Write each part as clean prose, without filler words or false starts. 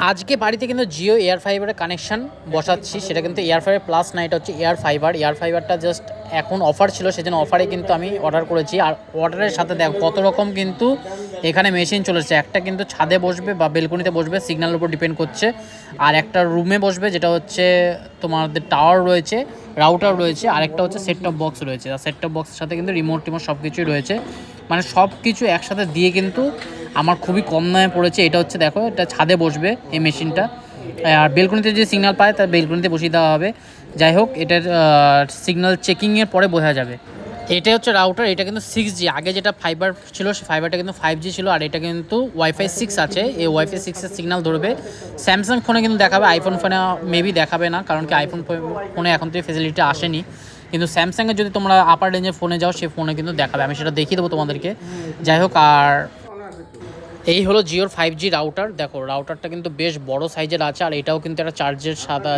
আজকে বাড়িতে কিন্তু জিও এয়ার ফাইবারের কানেকশান বসাচ্ছি, সেটা কিন্তু এয়ার ফাইবার প্লাস না, এটা হচ্ছে এয়ার ফাইবারটা জাস্ট এখন অফার ছিল, সেজন্য অফারে কিন্তু আমি অর্ডার করেছি। আর অর্ডারের সাথে দেখো কত রকম কিন্তু এখানে মেশিন চলেছে। একটা কিন্তু ছাদে বসবে বা বেলকনিতে বসবে, সিগন্যালের উপর ডিপেন্ড করছে। আর একটা রুমে বসবে, যেটা হচ্ছে তোমাদের টাওয়ার রয়েছে, রাউটার রয়েছে, আর একটা হচ্ছে সেট টপ বক্স রয়েছে। আর সেট টপ বক্সের সাথে কিন্তু রিমোট সব কিছুই রয়েছে, মানে সব কিছু একসাথে দিয়ে কিন্তু আমার খুবই কম দামে পড়েছে। এটা হচ্ছে দেখো, এটা ছাদে বসবে এই মেশিনটা, আর বেলকনিতে যে সিগন্যাল পায় তার বেলকনিতে বসিয়ে দেওয়া হবে। যাই হোক, এটার সিগন্যাল চেকিংয়ের পরে বোঝা যাবে। এটা হচ্ছে রাউটার, এটা কিন্তু 6G, আগে যেটা ফাইবার ছিল সে ফাইবারটা কিন্তু 5G ছিল, আর এটা কিন্তু ওয়াইফাই 6 আছে। এই ওয়াইফাই 6-এর সিগন্যাল ধরবে। স্যামসাং ফোনে কিন্তু দেখাবে, আইফোন ফোনে মেবি দেখাবে না, কারণ কি আইফোন ফোনে এখন তো এই ফেসিলিটি আসেনি। কিন্তু স্যামসাংয়ের যদি তোমরা আপার রেঞ্জের ফোনে যাও, সেই ফোনে কিন্তু দেখাবে, আমি সেটা দেখিয়ে দেবো তোমাদেরকে। যাই হোক, আর এই হলো জিওর 5G রাউটার। দেখো রাউটারটা কিন্তু বেশ বড় সাইজের আছে, আর এটাও কিন্তু একটা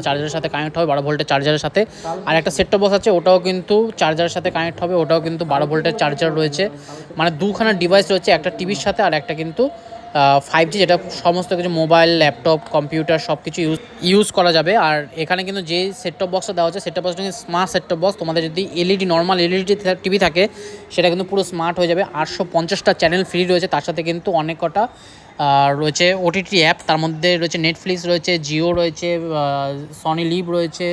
চার্জারের সাথে কানেক্ট হবে, 12 ভোল্টের চার্জারের সাথে। আর একটা সেট টপ বক্স আছে, ওটাও কিন্তু চার্জারের সাথে কানেক্ট হবে, ওটাও কিন্তু 12 ভোল্টের চার্জার রয়েছে। মানে দুখানা ডিভাইস রয়েছে, একটা টিভির সাথে আর একটা কিন্তু 5G, যেটা সমস্ত কিছু মোবাইল, ল্যাপটপ, কম্পিউটার সব কিছু ইউজ করা যাবে। আর এখানে কিন্তু যে সেট টপ বক্সটা দেওয়া হচ্ছে, সেট টপ বক্সটা কিন্তু স্মার্ট সেট টপ বক্স। তোমাদের যদি নর্মাল এলইডি টিভি থাকে, সেটা কিন্তু পুরো স্মার্ট হয়ে যাবে। 850টা চ্যানেল ফ্রি রয়েছে, তার সাথে কিন্তু অনেক কটা রয়েছে ওটিটি অ্যাপ, তার মধ্যে রয়েছে নেটফ্লিক্স রয়েছে, জিও রয়েছে, সনি লিভ রয়েছে,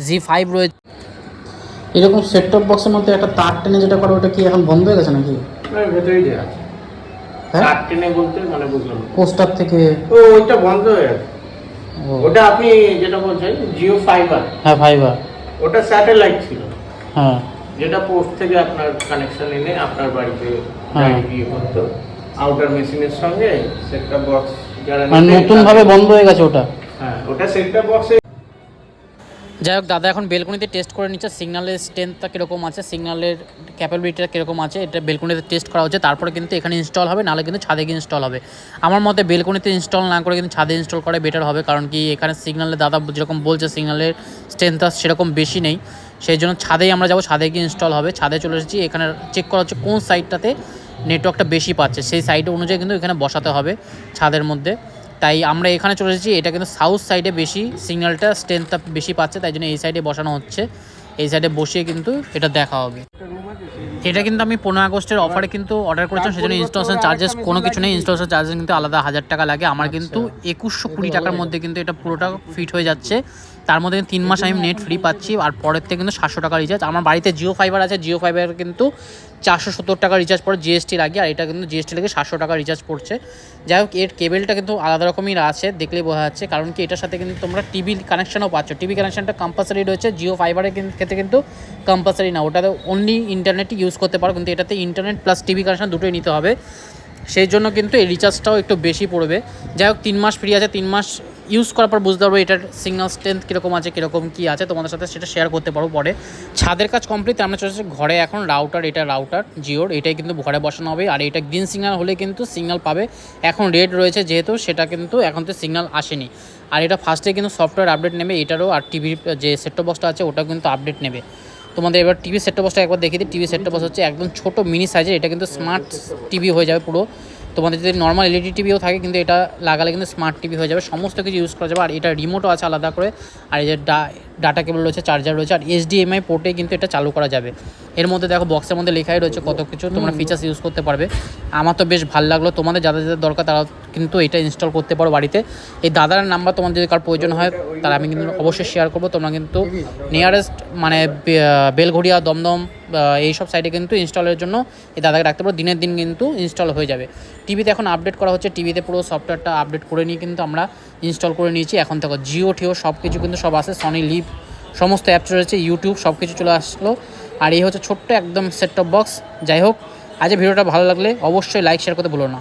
জি5 রয়েছে। এরকম সেট টপ বক্সের মধ্যে একটা তার টেনে যেটা করে, ওটা কি এখন বন্ধ হয়ে গেছে নাকি? ভেতরেই দেওয়া আছে। হ্যাঁ, তার টেনে বলতে মানে বুঝলাম পোস্টার থেকে। ওইটা বন্ধ হয়ে গেছে। ওটা আপনি যেটা বলছেন জিও ফাইবার, হ্যাঁ ফাইবার, ওটা স্যাটেলাইট ছিল। হ্যাঁ, যেটা পোস্ট থেকে আপনার কানেকশন এনে আপনার বাড়িতে ডাইরেক্ট গিয়ে করতো আউটার মেশিনের সঙ্গে সেটটা বক্স যারা মানে নতুনভাবে বন্ধ হয়ে গেছে ওটা। হ্যাঁ, ওটা সেটটা বক্সে। যাই হোক, দাদা এখন বেলকনিতে টেস্ট করে নিচ্ছে সিগন্যালের স্ট্রেংথটা কীরকম আছে, সিগন্যালের ক্যাপাবিলিটিটা কীরকম আছে, এটা বেলকনিতে টেস্ট করা হচ্ছে। তারপরে কিন্তু এখানে ইনস্টল হবে, নাহলে কিন্তু ছাদে গিয়ে ইনস্টল হবে। আমার মতে বেলকনিতে ইনস্টল না করে কিন্তু ছাদে ইনস্টল করা বেটার হবে, কারণ কি এখানে সিগন্যালের দাদা যেরকম বলছে সিগন্যালের স্ট্রেংথটা সেরকম বেশি নেই। সেই জন্য ছাদেই আমরা যাবো, ছাদে গিয়ে ইনস্টল হবে। ছাদে চলে এসেছি, এখানে চেক করা হচ্ছে কোন সাইডটাতে নেটওয়ার্কটা বেশি পাচ্ছে, সেই সাইড অনুযায়ী কিন্তু এখানে বসাতে হবে ছাদের মধ্যে। তাই আমরা এখানে চলে এসেছি, এটা কিন্তু সাউথ সাইডে বেশি সিগন্যালটা স্ট্রেংথটা বেশি পাচ্ছে, তাই জন্য এই সাইডে বসানো হচ্ছে। এই সাইডে বসিয়ে কিন্তু এটা দেখা হবে। এটা কিন্তু আমি 15 আগস্টের অফারে কিন্তু অর্ডার করেছিলাম, সেজন্য ইনস্টলেশন চার্জেস কোনো কিছু নেই। ইনস্টলেশন চার্জেস কিন্তু আলাদা 1000 টাকা লাগে। আমার কিন্তু 2120 টাকার মধ্যে কিন্তু এটা পুরোটা ফিট হয়ে যাচ্ছে। তার মধ্যে 3 মাস আমি নেট ফ্রি পাচ্ছি, আর পরের থেকে কিন্তু 700 টাকা রিচার্জ। আমার বাড়িতে জিও ফাইবার আছে, জিও ফাইবার কিন্তু 470 টাকা রিচার্জ পড়ে জিএসটি লাগে, আর এটা কিন্তু জিএসটি লাগে 700 টাকা রিচার্জ পড়ছে। যাই হোক, এর কেবেলটা কিন্তু আলাদা রকমই আছে, দেখলেই বোঝা যাচ্ছে, কারণ কি এটার সাথে কিন্তু তোমরা টিভি কানেকশনও পাচ্ছ। টিভি কানেকশনটা কম্পালসারি রয়েছে, জিও ফাইবারের ক্ষেত্রে কিন্তু কম্পালসারি না, ওটাতে অনলি ইন্টারনেট ইউজ করতে পারো, কিন্তু এটাতে ইন্টারনেট প্লাস টিভি কানেকশন দুটোই নিতে হবে। সেই জন্য কিন্তু এই রিচার্জটাও একটু বেশি পড়বে। যাই হোক, 3 মাস ফ্রি আছে, 3 মাস ইউজ করার পর বুঝতে পারবো এটার সিগন্যাল স্ট্রেংথ কীরকম আছে, কীরকম কী আছে, তোমাদের সাথে সেটা শেয়ার করতে পারবো পরে। ছাদের কাজ কমপ্লিট, আমরা চলেছি ঘরে। এখন রাউটার, এটা রাউটার জিওর, এটাই কিন্তু ঘরে বসানো হবে। আর এটা গ্রিন সিগন্যাল হলে কিন্তু সিগন্যাল পাবে, এখন রেড রয়েছে যেহেতু, সেটা কিন্তু এখন তো সিগন্যাল আসেনি। আর এটা ফার্স্টে কিন্তু সফটওয়্যার আপডেট নেবে এটারও, আর টিভির যে সেট টপ বক্সটা আছে ওটাও কিন্তু আপডেট নেবে। তোমাদের এবার টিভি সেট টপ বক্সটা একবার দেখিয়ে দিই। টিভি সেট টপ বক্স হচ্ছে একদম ছোটো মিনি সাইজের, এটা কিন্তু স্মার্ট টিভি হয়ে যাবে পুরো। তোমাদের যদি নর্মাল এলইডি টিভিও থাকে, কিন্তু এটা লাগালে কিন্তু স্মার্ট টিভি হয়ে যাবে, সমস্ত কিছু ইউজ করা যাবে। আর এটা রিমোটও আছে আলাদা করে, আর এই যে ডাটা কেবল রয়েছে, চার্জার রয়েছে, আর HDMI পোর্টে কিন্তু এটা চালু করা যাবে। এর মধ্যে দেখো বক্সের মধ্যে লেখাই রয়েছে কত কিছু, তোমরা ফিচার্স ইউজ করতে পারবে। আমার তো বেশ ভালো লাগলো, তোমাদের যাদের যাদের দরকার তারা কিন্তু এটা ইনস্টল করতে পারো বাড়িতে। এই দাদার নাম্বার তোমাদের যদি কার প্রয়োজন হয় তারা আমি কিন্তু অবশ্যই শেয়ার করবো। তোমরা কিন্তু নিয়ারেস্ট মানে বেলঘড়িয়া, দমদম এইসব সাইডে কিন্তু ইনস্টলের জন্য এই দাদাকে রাখতে পারো, দিনের দিন কিন্তু ইনস্টল হয়ে যাবে। টিভিতে এখন আপডেট করা হচ্ছে, টিভিতে পুরো সফটওয়্যারটা আপডেট করে নিয়ে কিন্তু আমরা ইনস্টল করে নিয়েছি। এখন দেখো জিও টিও সব কিছু কিন্তু সব আছে, সনি লিভ সমস্ত অ্যাপ রয়েছে, ইউটিউব সব কিছু চলে আসলো। আর এই হচ্ছে ছোট্ট একদম সেট টপ বক্স। যাই হোক, আজ ভিডিওটা ভালো লাগলে অবশ্যই লাইক শেয়ার করতে ভুলো না।